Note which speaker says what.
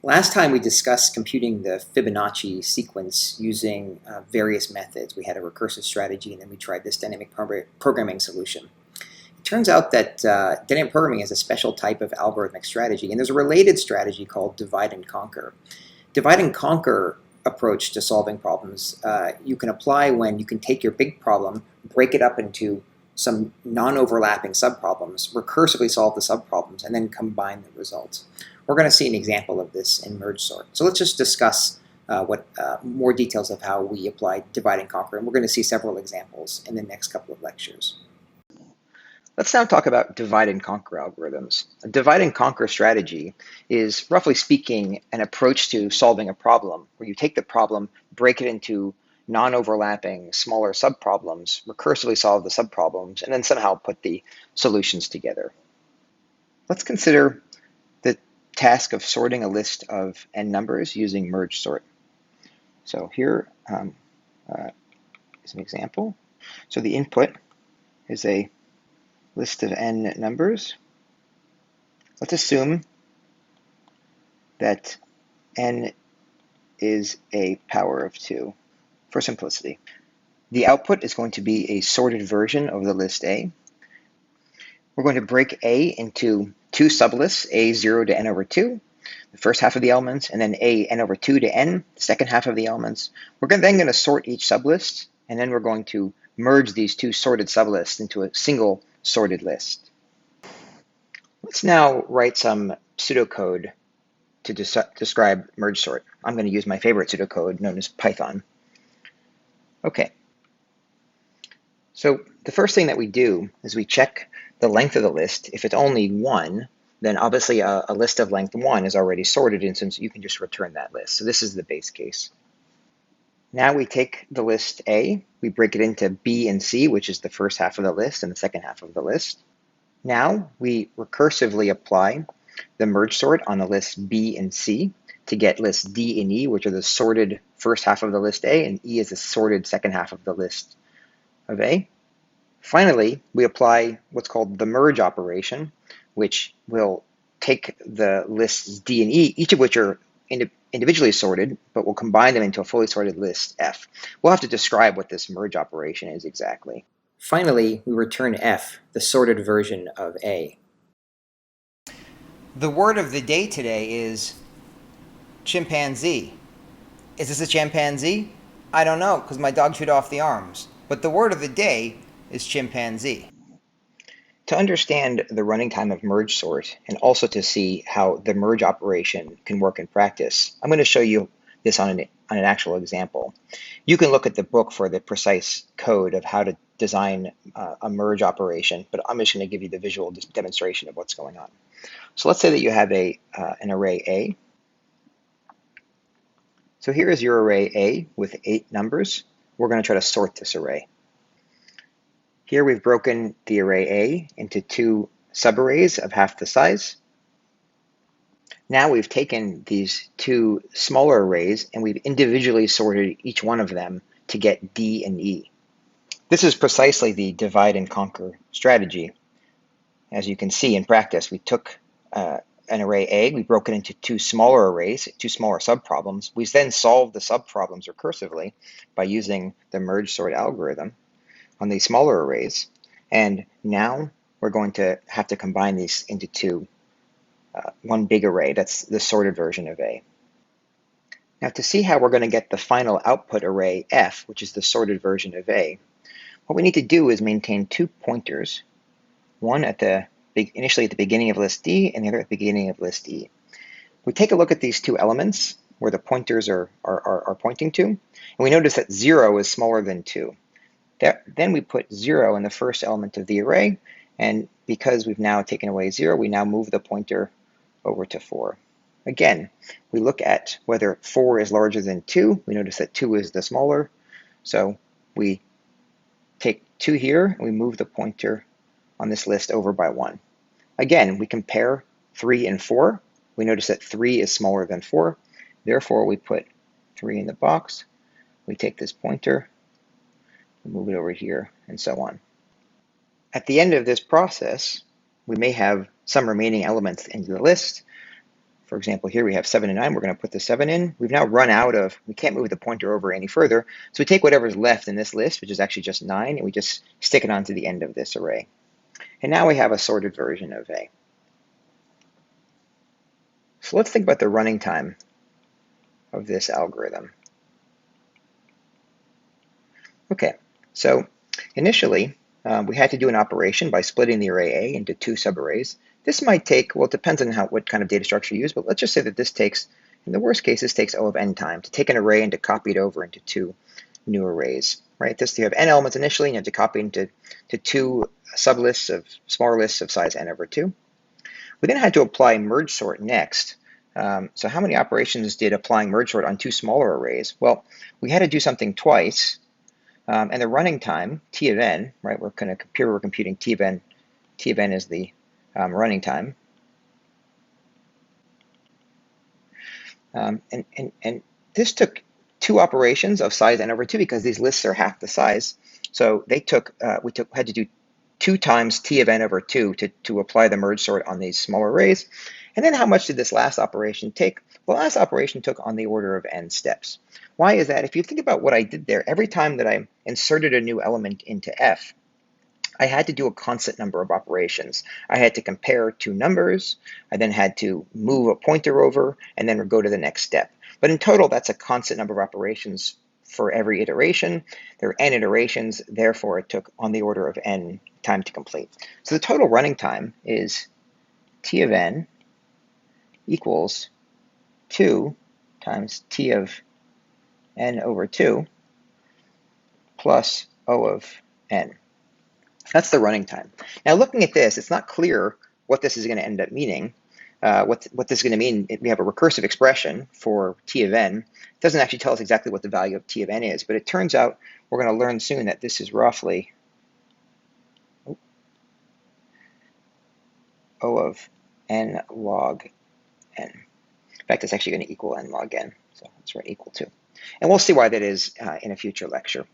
Speaker 1: Last time we discussed computing the Fibonacci sequence using various methods. We had a recursive strategy, and then we tried this dynamic programming solution. It turns out that dynamic programming is a special type of algorithmic strategy, and there's a related strategy called divide and conquer. Divide and conquer approach to solving problems you can apply when you can take your big problem, break it up into some non-overlapping subproblems, recursively solve the subproblems, and then combine the results. We're going to see an example of this in MergeSort. So let's just discuss more details of how we apply divide and conquer, and we're going to see several examples in the next couple of lectures.
Speaker 2: Let's now talk about divide and conquer algorithms. A divide and conquer strategy is, roughly speaking, an approach to solving a problem where you take the problem, break it into non-overlapping, smaller subproblems, recursively solve the subproblems, and then somehow put the solutions together. Let's consider the task of sorting a list of n numbers using MergeSort. So here is an example. So the input is a list of n numbers. Let's assume that n is a power of 2 for simplicity. The output is going to be a sorted version of the list A. We're going to break A into two sublists, A0 to n over 2, the first half of the elements, and then A n over 2 to n, the second half of the elements. We're then going to sort each sublist, and then we're going to merge these two sorted sublists into a single sorted list. Let's now write some pseudocode to describe MergeSort. I'm going to use my favorite pseudocode known as Python. Okay. So the first thing that we do is we check the length of the list. If it's only 1, then obviously a list of length 1 is already sorted, and since you can just return that list. So this is the base case. Now we take the list A, we break it into B and C, which is the first half of the list and the second half of the list. Now we recursively apply the merge sort on the list B and C to get lists D and E, which are the sorted first half of the list A, and E is the sorted second half of the list of A. Finally, we apply what's called the merge operation, which will take the lists D and E, each of which are individually sorted, but we'll combine them into a fully sorted list F. We'll have to describe what this merge operation is exactly.
Speaker 1: Finally, we return F, the sorted version of A.
Speaker 3: The word of the day today is chimpanzee. Is this a chimpanzee? I don't know, because my dog chewed off the arms. But the word of the day is chimpanzee.
Speaker 2: To understand the running time of MergeSort and also to see how the merge operation can work in practice, I'm going to show you this on an actual example. You can look at the book for the precise code of how to design a merge operation, but I'm just going to give you the visual demonstration of what's going on. So let's say that you have an array A. So here is your array A with 8 numbers. We're going to try to sort this array. Here we've broken the array A into 2 subarrays of half the size. Now we've taken these 2 smaller arrays and we've individually sorted each one of them to get D and E. This is precisely the divide and conquer strategy. As you can see in practice, we took an array A, we broke it into 2 smaller arrays, 2 smaller subproblems. We then solved the subproblems recursively by using the merge sort algorithm on these smaller arrays, and now we're going to have to combine these into one big array. That's the sorted version of A. Now to see how we're going to get the final output array F, which is the sorted version of A, what we need to do is maintain 2 pointers, one initially at the beginning of list D and the other at the beginning of list E. We take a look at these 2 elements where the pointers are pointing to, and we notice that 0 is smaller than 2. Then we put 0 in the first element of the array, and because we've now taken away 0, we now move the pointer over to 4. Again, we look at whether 4 is larger than 2. We notice that 2 is the smaller, so we take 2 here, and we move the pointer on this list over by 1. Again, we compare 3 and 4. We notice that 3 is smaller than 4. Therefore, we put 3 in the box. We take this pointer, move it over here, and so on. At the end of this process, we may have some remaining elements into the list. For example, here we have 7 and 9. We're going to put the 7 in. We've now run out of, we can't move the pointer over any further. So we take whatever's left in this list, which is actually just 9, and we just stick it onto the end of this array. And now we have a sorted version of A. So let's think about the running time of this algorithm. Okay, so initially, we had to do an operation by splitting the array A into 2 subarrays. This might take, well, it depends on what kind of data structure you use, but let's just say that this takes, in the worst case, this takes O of n time to take an array and to copy it over into 2 new arrays, right? This, you have n elements initially, and you have to copy into 2 sublists of smaller lists of size n over 2. We then had to apply MergeSort next. So how many operations did applying MergeSort on 2 smaller arrays? Well, we had to do something twice. And the running time, T of n, right, we're computing T of n. T of n is the running time. And this took 2 operations of size n over 2 because these lists are half the size. So they had to do 2 times T of n over 2 to apply the MergeSort on these smaller arrays. And then how much did this last operation take? Well, the last operation took on the order of n steps. Why is that? If you think about what I did there, every time that I inserted a new element into F, I had to do a constant number of operations. I had to compare 2 numbers, I then had to move a pointer over, and then go to the next step. But in total, that's a constant number of operations for every iteration. There are n iterations, therefore it took on the order of n time to complete. So the total running time is T of n equals 2 times T of n over 2 plus O of n. That's the running time. Now looking at this, it's not clear what this is going to end up meaning. What this is going to mean, we have a recursive expression for T of n. It doesn't actually tell us exactly what the value of T of n is, but it turns out we're going to learn soon that this is roughly O of n log n. In fact, it's actually going to equal n log n, so let's write equal to. And we'll see why that is in a future lecture.